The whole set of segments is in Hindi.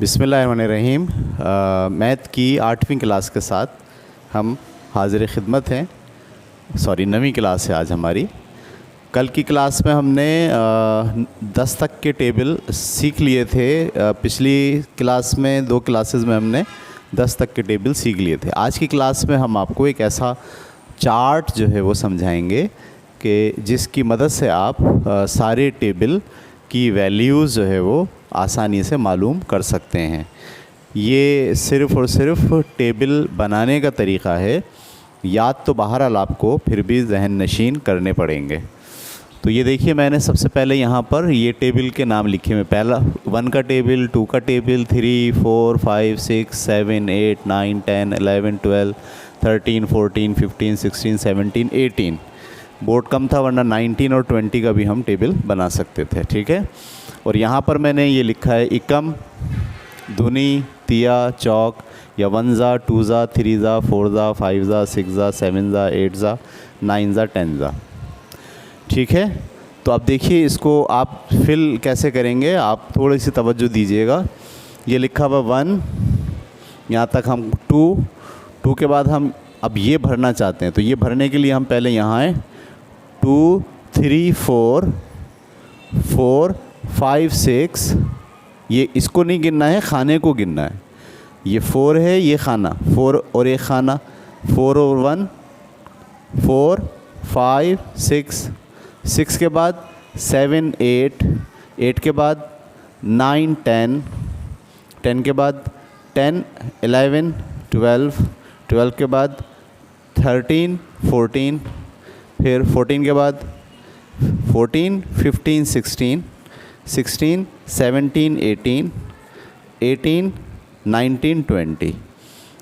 बिस्मिल्लाहिर्रहमानिर्रहीम। मैथ की 8वीं क्लास के साथ हम हाज़िर खिदमत हैं। नवीं क्लास है आज हमारी। कल की क्लास में हमने 10 तक के टेबल सीख लिए थे। पिछली क्लास में 2 क्लासेस में हमने 10 तक के टेबल सीख लिए थे। आज की क्लास में हम आपको एक ऐसा चार्ट जो है वो समझाएंगे कि जिसकी मदद से आप सारे टेबल की वैल्यूज़ जो है वो आसानी से मालूम कर सकते हैं। ये सिर्फ़ और सिर्फ टेबल बनाने का तरीक़ा है, याद तो बहरहाल आपको फिर भी जहन नशीन करने पड़ेंगे। तो ये देखिए, मैंने सबसे पहले यहाँ पर ये टेबल के नाम लिखे हुए। पहला 1 का टेबल, 2 का टेबल, 3, 4, 5, 6, 7, 8, 9, 10, 11, 12, 13, 14, 15, 16, 17, 18। बोर्ड कम था वरना 19 और 20 का भी हम टेबल बना सकते थे। ठीक है। और यहाँ पर मैंने ये लिखा है इकम, धुनी, तिया, चौक या 1 2 3 4 5 6 7 8 9 10। ठीक है। तो अब देखिए, इसको आप फिल कैसे करेंगे, आप थोड़ी सी तवज्जो दीजिएगा। ये लिखा हुआ 1, यहाँ तक हम 2 के बाद हम अब ये भरना चाहते हैं। तो ये भरने के लिए हम पहले यहाँ आए, 2 3 4 4 5 6। ये इसको नहीं गिनना है, खाने को गिनना है। ये 4 है, ये खाना 4 और एक खाना, 4 और 1 4 5 6 6 के बाद 7 8 8 के बाद 9 10 10 के बाद 10 11 12 12 के बाद 13 14, फिर 14 के बाद 14 15 16 16 17 18 18 19 20।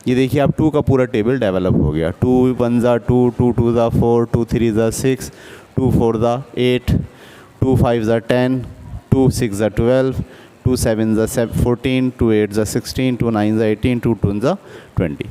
ये देखिए, आप 2 का पूरा टेबल डेवलप हो गया। 2 1 2 2 2 4 2 3 6 2 4 8 2 5 10 2 6 12 2 7 14 2 8 16 2 9 18 2 2 20।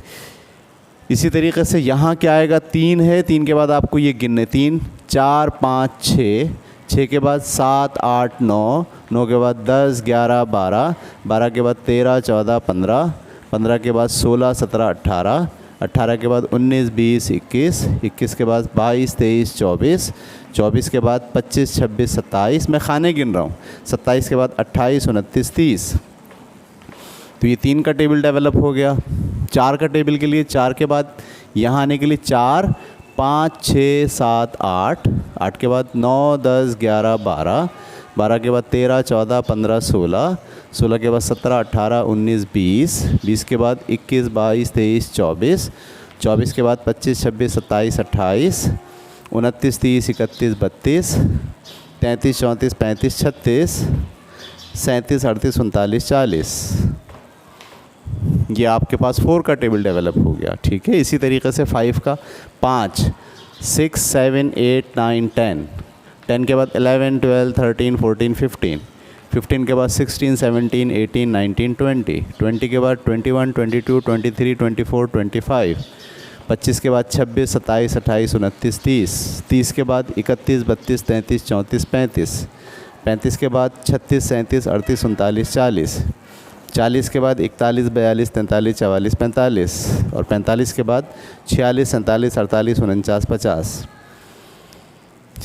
इसी तरीके से यहाँ क्या आएगा, 3 है, 3 के बाद आपको ये गिनने, 3 4 5 6 6 के बाद 7 8 9 9 के बाद 10 11 12 12 के बाद 13 14 15 15 के बाद 16 17 18 18 के बाद 19 20 21 21 के बाद 22 23 24 24 के बाद 25 26 27। मैं खाने गिन रहा हूँ। 27 के बाद 28 29 30। तो ये 3 का टेबल डेवलप हो गया। 4 का टेबल के लिए 4 के बाद यहाँ आने के लिए 4 5 6 7 8 8 के बाद 9 10 11 12 12 के बाद 13 14 15 16 16 के बाद 17 18 19 20 20 के बाद 21 22 23 24 24 के बाद 25 26 27 28 29 30 31 32 33 34 35 36 37 38 39 40। ये आपके पास 4 का टेबल डेवलप हो गया। ठीक है। इसी तरीके से 5 का 5 6 7 8 9 10 10 के बाद 11 12 13 14 15 15 के बाद 16 17 18 19 20 20 के बाद 21 22 23 24 25 25 के बाद 26 27 28 29 30 30 के बाद 31 32 33 34 35 35 के बाद 36 37 38 39 40 40 के बाद 41 42 43 44 45 और 45 के बाद 46 47 48 49 50।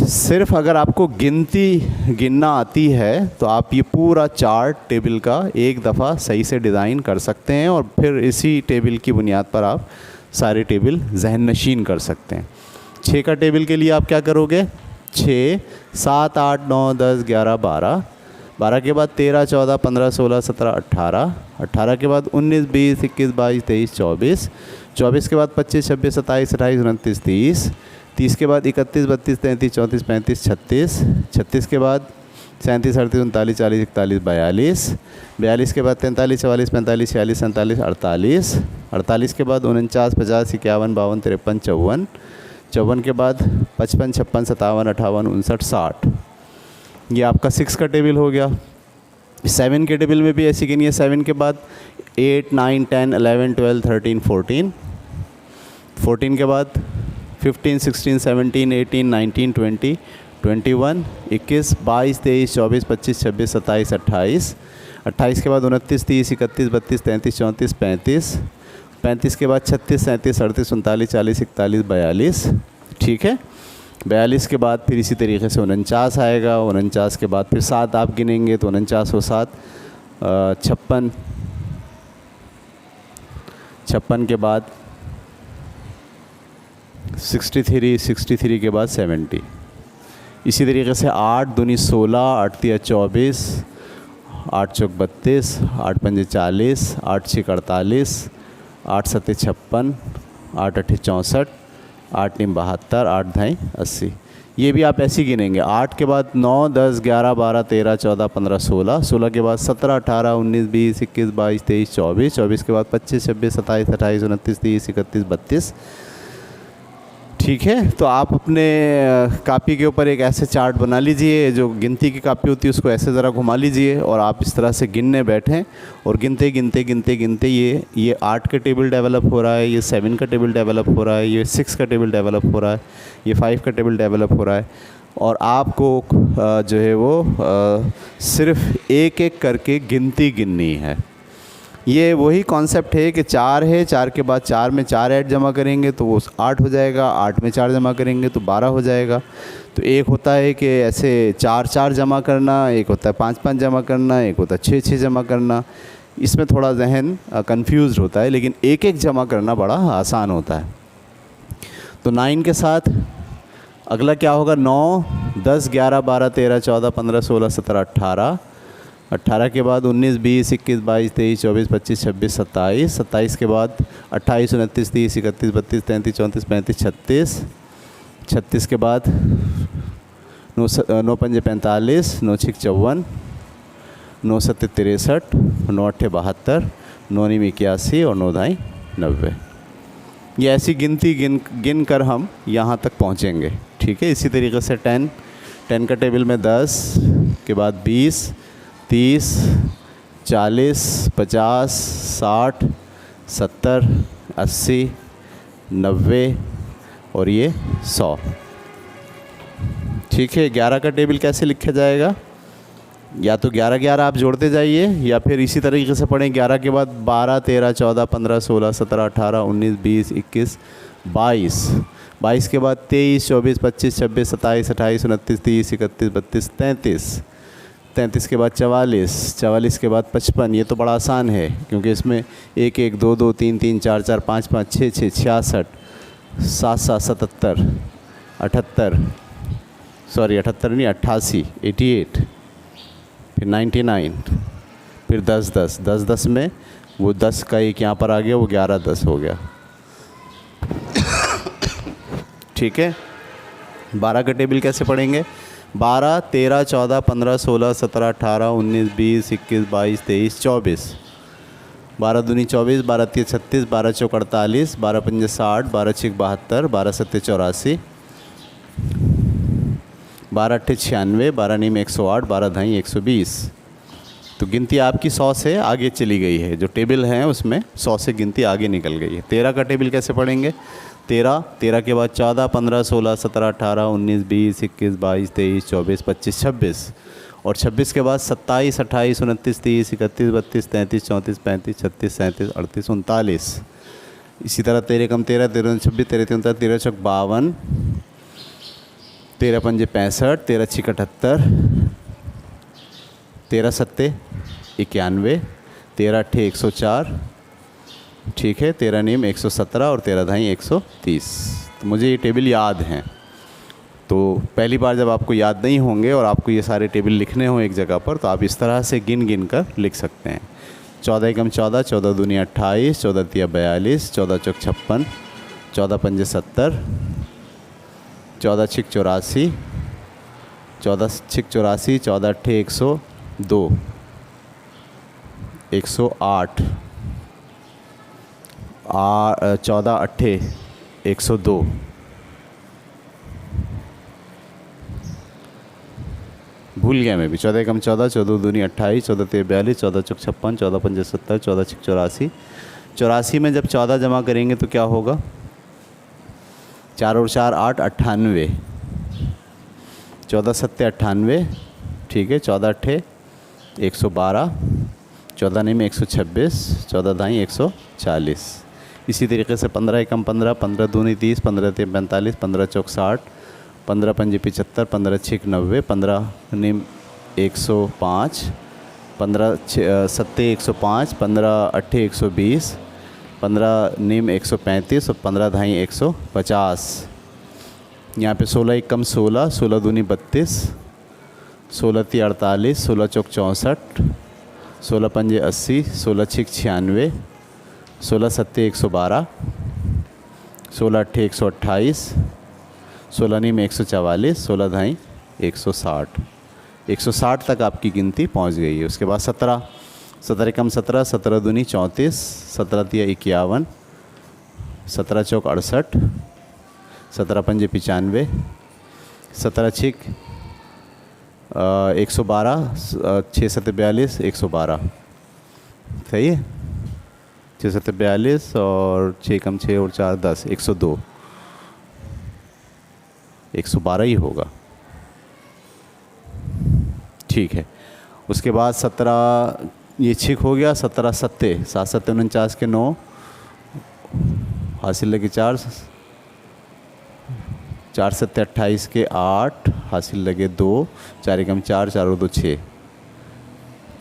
सिर्फ अगर आपको गिनना आती है तो आप ये पूरा चार्ट टेबल का एक दफ़ा सही से डिज़ाइन कर सकते हैं और फिर इसी टेबल की बुनियाद पर आप सारे टेबल जहन नशीन कर सकते हैं। 6 का टेबल के लिए आप क्या करोगे, 6 7 8 9 10 11 12 12 के बाद 13 14 15 16 17 18 18 के बाद 19 20 21 22 23 24 24 के बाद 25 26 27 28 29 30 30 के बाद 31 32 33 34 35 36 36 के बाद 37 38 39 40 41 42 42 के बाद 43 44 45 46 47 48 48 के बाद 49 50 51 52 53 54 54 के बाद 55 56 57 58 59 60। ये आपका 6 का टेबल हो गया। 7 के टेबल में भी ऐसी गिनी है। 7 के बाद 8 9 10 11 12 13 14 14 के बाद 15 16 17 18 19 20 21 21 22 23 24 25 26 27 28 28 के बाद 29, 30, 31, 32, 33, 34, 35, 35 के बाद 36, 37, 38, 39, 40, 41, 42, ठीक है। 42 के बाद फिर इसी तरीके से 49 आएगा। 49 के बाद फिर 7 आप गिनेंगे तो 49 और 7 56, 56 के बाद 63, 63 के बाद 70। इसी तरीके से 8 दूनी 16, 8 तिया 24, 8 चौक 32, 8 पंजे 40, 8 छः 48, 8 सत्ते 56, 8 अट्ठे 64, 8 नीम 72, 8 ढाई 80। ये भी आप ऐसे ही गिनेंगे। 8 के बाद 9, 10, 11, 12, 13, 14, 15, 16, 16 के बाद 17, 18, 19, 20, 21, 22, 23, 24, 24 के बाद 25, 26, 27, 28, 29, 30, 31, 32, ठीक है। तो आप अपने कापी के ऊपर एक ऐसे चार्ट बना लीजिए, जो गिनती की कापी होती है उसको ऐसे ज़रा घुमा लीजिए और आप इस तरह से गिनने बैठें और गिनते गिनते गिनते गिनते ये 8 का टेबल डेवलप हो रहा है, ये 7 का टेबल डेवलप हो रहा है, ये 6 का टेबल डेवलप हो रहा है, ये 5 का टेबल डेवलप हो रहा है। और आपको जो है वो सिर्फ एक एक करके गिनती गिननी है। ये वही कॉन्सेप्ट है कि 4 है, 4 के बाद 4 में 4 ऐड जमा करेंगे तो वो 8 हो जाएगा, 8 में 4 जमा करेंगे तो 12 हो जाएगा। तो एक होता है कि ऐसे 4 4 जमा करना, एक होता है 5 5 जमा करना, एक होता है 6 6 जमा करना। इसमें थोड़ा जहन कंफ्यूज होता है, लेकिन एक एक जमा करना बड़ा आसान होता है। तो 9 के साथ अगला क्या होगा? 9, 10, 11, 12, 13, 14, 15, 16, 17, 18, 18 के बाद 19, 20, 21, 22, 23, 24, 25, 26, 27, 27 के बाद 28, 29, 30, 31, 32, 33, 34, 35, 36, 36 के बाद 9 पंजे 45, 9 छिक 54, 9 सत्ते 63, 9 अट्ठे 72, 9 नीम 81 और 9 ढाई 90। ये ऐसी गिनती गिन कर हम यहाँ तक पहुँचेंगे, ठीक है। इसी तरीके से 10 का टेबल में 10 के बाद 20, 30, 40, 50, 60, 70, 80, 90 और ये 100, ठीक है। 11 का टेबल कैसे लिखा जाएगा? या तो 11 11 आप जोड़ते जाइए या फिर इसी तरीके से पढ़ें। 11 के बाद 12, 13, 14, 15, 16, 17, 18, 19, 20, 21, 22, 22 के बाद 23, 24, 25, 26, 27, 28, 29, 30, 31, 32, 33, 33 के बाद 44, 44 के बाद 55। ये तो बड़ा आसान है क्योंकि इसमें 1 1, 2 2, 3 3, 4 4, 5 5, 6 6, 66, 7 7, 77, 78, सॉरी 78 नहीं 88, 88, फिर 99, फिर 10 10, 10 10 में वो 10 का एक यहाँ पर आ गया, वो 11 10 हो गया, ठीक है। 12 का टेबल कैसे पढ़ेंगे? 12, 13, 14, 15, 16, 17, 18, 19, 20, 21, 22, 23, 24, 12 दूनी 24, 12 तिया 36, 12 चौक 48, 12 पंजे 60, 12 छिक 72, 12 सत्ते 84, 12 अट्ठे 96, 12 नीम 108, 12 ढाई 120। तो गिनती आपकी 100 से आगे चली गई है, जो टेबल हैं उसमें 100 से गिनती आगे निकल गई है। 13 का टेबल कैसे पढ़ेंगे? 13 के बाद 14, 15, 16, 17, 18, 19, 20, 21, 22, 23, 24, 25, 26 और 26 के बाद 27, 28, 29, 30, 31, 32, 33, 34, 35, 36, 37, 38, 39। इसी तरह 13 कम 13, 13 26, 13 39, 13 चौक 52, 13 पंजे 65, 13 छिक 78, 13 सत्ते 91, 13 अट्ठे 104, ठीक है। 13 नीम 117 और 13 ढाई 130। तो मुझे ये टेबल याद हैं। तो पहली बार जब आपको याद नहीं होंगे और आपको ये सारे टेबल लिखने हों एक जगह पर, तो आप इस तरह से गिन गिन कर लिख सकते हैं। 14 एकम 14, 14 दूनी 28, 14 तिया 42, 14 चौक 56, 14 पंजे 70, 14 छिक 84, 14 छिक 84, 14 अट्ठे 102, 108, 14 अट्ठे 102, भूल गया मैं भी। 14 एकम 14, 14 दूनी 28, 14 तिया 42, 14 चौक 56, 14 पंजे 70, 14 छिक 84। 84 में जब 14 जमा करेंगे तो क्या होगा? 4 और 4 8, 98, 14 सत्ते 98, ठीक है। 14 अट्ठे 112, 14 नहीं में 126, 14 दाई 140। इसी तरीके से 15 एकम 15, 15 दूनी 30, 15 तीन 45, 15 चौक 60, 15 पंजे 75, 15 छिक 90, 15 निम 105, 15 सत्ते 105, 15 अट्ठे 120, 15 निम 135 और 15 धाई 150। यहाँ पे 16 एकम 16, 16 दूनी 32, 16 ती 48, 16 चौक 64, 16 पंजे 80, 16 छिक 96, 16 सत्ते 112, 16 अट्ठे 128, 16 नी में 144, 16 धाई 160। 160 तक आपकी गिनती पहुंच गई है। उसके बाद 17, 17 कम 17, 17 दूनी 34, 17 तिया 51, 17 चौक 68, 17 पंजे 95, 17 छिक 112, 6 सत्ते 42, 112। सही है, 6 सत्ते 42 और 6 कम 6 और 4 10, 102, 112 ही होगा। ठीक है। उसके बाद 17 ये छिक हो गया। 17 सत्ते 7 सत्ते 49 के 9, हासिल लगे 4, 4 सत्ते 28 के 8, हासिल लगे 2, 4 एकम 4, 4 और 2 6,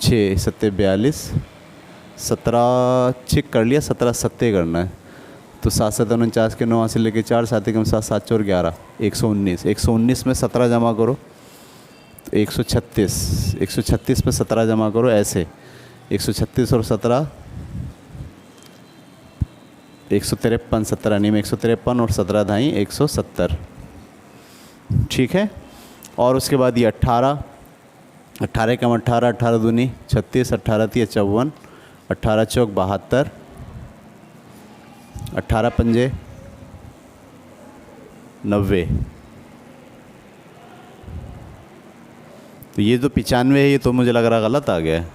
6 सत्ते 42, 17 छिक कर लिया, 17 सत्ते करना है तो 7 सत्ते 49 के 9, हासिल लगे 4, 7 एकम 7, 7 4 11, 119। 119 में 17 जमा करो तो 136, 136 में 17 जमा करो ऐसे, 136 और 17 153, 17 नहीं में 153 और 17 धाई 170। ठीक है। और उसके बाद ये 18, 18 कम 18, 18 दूनी 36, 18 ती 54, 18 चौक 72, 18 पंजे 90। तो ये जो 95 है ये तो मुझे लग रहा गलत आ गया है।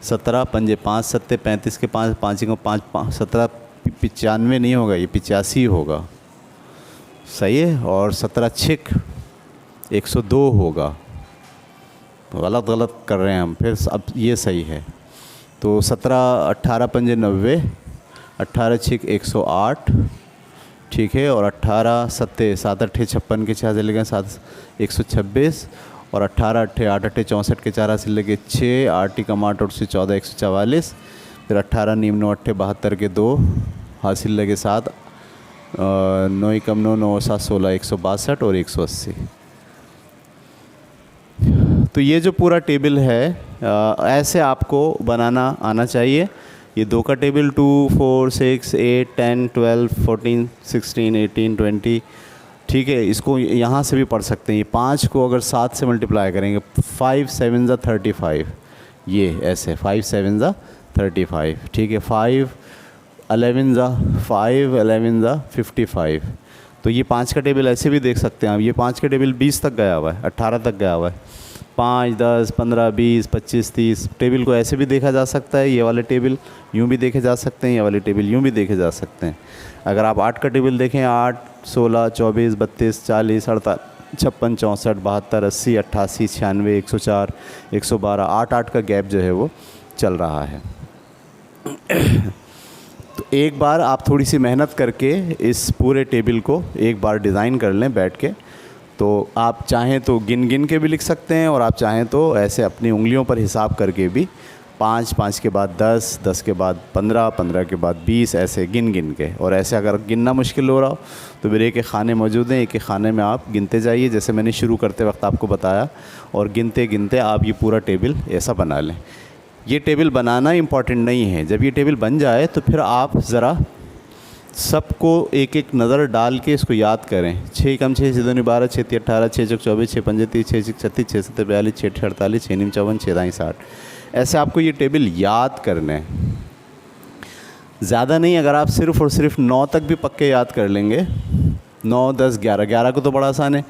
17 पंजे 5 सत्ते 35 के 5, 5 को 5, 17 95 नहीं होगा, ये 85 होगा। सही है। और 17 छिक 102 होगा। गलत गलत कर रहे हैं हम, फिर अब ये सही है। तो 17 18 पंजे 90, 18 छिक 108। ठीक है। और 18 सत्ते 7 अट्ठे 56 के 6 से लगे 7 126 और 18 अट्ठे 8 अट्ठे 64 के 4 से लगे 6, 8 कम 8 और से 14 144। फिर 18 नीम 9 अट्ठे 72 के 2, हासिल लगे 7, 9 कम 9 9 7 16 162 और 180। तो ये जो पूरा टेबल है ऐसे आपको बनाना आना चाहिए। ये 2 का टेबल 2 4 6 8 10 12 14 16 18 20। ठीक है। इसको यहाँ से भी पढ़ सकते हैं। ये 5 को अगर 7 से मल्टीप्लाई करेंगे 5 7 ज़ा 35, ये ऐसे 5 7 ज़ा 35। ठीक है। 5 11 ज़ा 5 11 ज़ा 55। तो ये 5 का टेबल ऐसे भी देख सकते हैं आप। ये 5 का टेबल 20 तक गया हुआ है, 18 तक गया हुआ है। 5 10 15 20 25 30 टेबल को ऐसे भी देखा जा सकता है। ये वाले टेबल यूँ भी देखे जा सकते हैं, ये वाले टेबल यूँ भी देखे जा सकते हैं। अगर आप 8 का टेबल देखें 8 16 24 32 40 48 56 64 72 80 88 96 104 112 8 का गैप जो है वो चल रहा है। तो एक बार आप थोड़ी सी मेहनत करके इस पूरे टेबल को एक बार डिज़ाइन कर लें बैठ के। तो आप चाहें तो गिन गिन के भी लिख सकते हैं और आप चाहें तो ऐसे अपनी उंगलियों पर हिसाब करके भी 5 5 के बाद 10 10 के बाद 15 15 के बाद 20 ऐसे गिन गिन के। और ऐसे अगर गिनना मुश्किल हो रहा हो तो फिर एक एक खाने मौजूद हैं, एक एक खाने में आप गिनते जाइए जैसे मैंने शुरू करते वक्त आपको बताया। और गिनते गिनते आप ये पूरा टेबल ऐसा बना लें। ये टेबल बनाना इम्पॉर्टेंट नहीं है। जब ये टेबल बन जाए तो फिर आप ज़रा सबको एक एक नज़र डाल के इसको याद करें। 6 कम 6 2 12 6 3 18 6 चौक 24 6 पंजे 30 6 6 36 6 7 42 6 48 6 नीम 54 6 दाई 60। ऐसे आपको ये टेबल याद करने हैं, ज़्यादा नहीं। अगर आप सिर्फ़ और सिर्फ 9 तक भी पक्के याद कर लेंगे, 9 10 11 11 को तो बड़ा आसान है।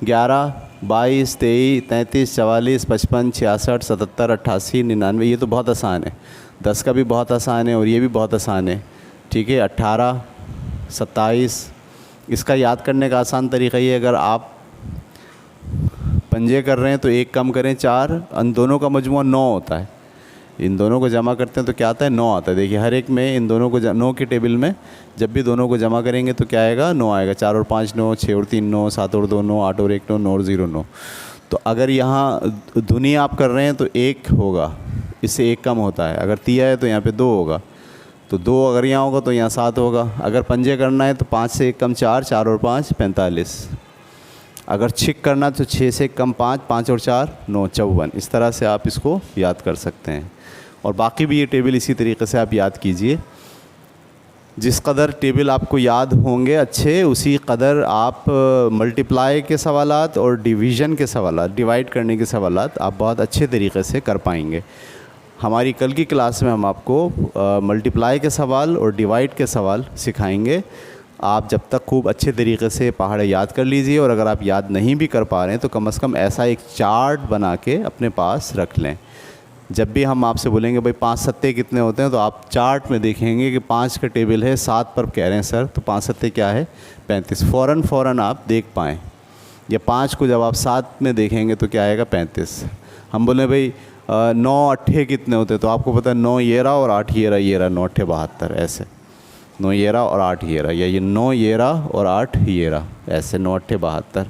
11 22 23 33 44 55 66 77 88 99 ये तो बहुत आसान है। 10 का भी बहुत आसान है और ये भी बहुत आसान है। ठीक है। 18 27 इसका याद करने का आसान तरीका ये, अगर आप पंजे कर रहे हैं तो एक कम करें 4, उन दोनों का मजमूआ 9 होता है। इन दोनों को जमा करते हैं तो क्या आता है, 9 आता है। देखिए हर एक में इन दोनों को 9 के टेबल में जब भी दोनों को जमा करेंगे तो क्या आएगा, 9 आएगा। 4 और 5 9, 6 और 3 9, 7 और 2 9, 8 और 1 9, 9 और 0 9। तो अगर यहाँ धुनी आप कर रहे हैं तो 1 होगा, इससे 1 कम होता है। अगर तिया है तो यहाँ पे 2 होगा, तो 2 अगर यहाँ होगा तो यहाँ 7 होगा। अगर पंजे करना है तो 5 से 1 कम 4, 4 और 5 45। अगर छिक करना तो 6 से 1 कम 5, 5 और 4 9 54। इस तरह से आप इसको याद कर सकते हैं। और बाकी भी ये टेबल इसी तरीके से आप याद कीजिए। जिस कदर टेबल आपको याद होंगे अच्छे, उसी कदर आप मल्टीप्लाई के सवालात और डिवीज़न के सवालात, डिवाइड करने के सवालात आप बहुत अच्छे तरीके से कर पाएंगे। हमारी कल की क्लास में हम आपको मल्टीप्लाई के सवाल और डिवाइड के सवाल सिखाएंगे। आप जब तक खूब अच्छे तरीके से पहाड़े याद कर लीजिए, और अगर आप याद नहीं भी कर पा रहे हैं तो कम से कम ऐसा एक चार्ट बना के अपने पास रख लें। जब भी हम आपसे बोलेंगे भाई 5 सत्ते कितने होते हैं, तो आप चार्ट में देखेंगे कि 5 का टेबल है, 7 पर कह रहे हैं सर, तो 5 सत्ते क्या है, 35। फ़ौरन आप देख पाएँ। या 5 को जब आप 7 में देखेंगे तो क्या आएगा, 35। हम बोले भाई 9 अट्ठे कितने होते हैं, तो आपको पता है 9 ये रहा और 8 ये रहा, 9 अट्ठे 72 ऐसे। 9 ये रहा और 8 ये रहा, या ये 9 ये रहा और 8 ये रहा, ऐसे 9 अट्ठे 72।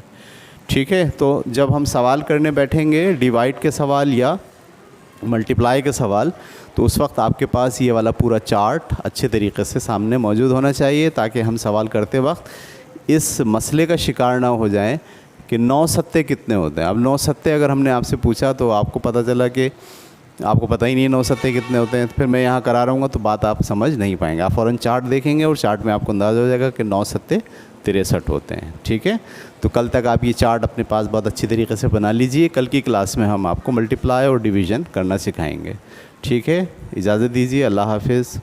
ठीक है। तो जब हम सवाल करने बैठेंगे डिवाइड के सवाल या मल्टीप्लाई के सवाल, तो उस वक्त आपके पास ये वाला पूरा चार्ट अच्छे तरीके से सामने मौजूद होना चाहिए, ताकि हम सवाल करते वक्त इस मसले का शिकार ना हो जाएं कि 9 सत्ते कितने होते हैं। अब 9 सत्ते अगर हमने आपसे पूछा तो आपको पता चला कि आपको पता ही नहीं 9 सत्ते कितने होते हैं, तो फिर मैं यहाँ करा रहूँगा तो बात आप समझ नहीं पाएंगे। आप फ़ौरन चार्ट देखेंगे और चार्ट में आपको अंदाज़ा हो जाएगा कि 9 सत्ते 63 होते हैं। ठीक है। तो कल तक आप ये चार्ट अपने पास बहुत अच्छी तरीके से बना लीजिए। कल की क्लास में हम आपको मल्टीप्लाई और डिवीज़न करना सिखाएंगे। ठीक है। इजाज़त दीजिए। अल्लाह हाफिज़।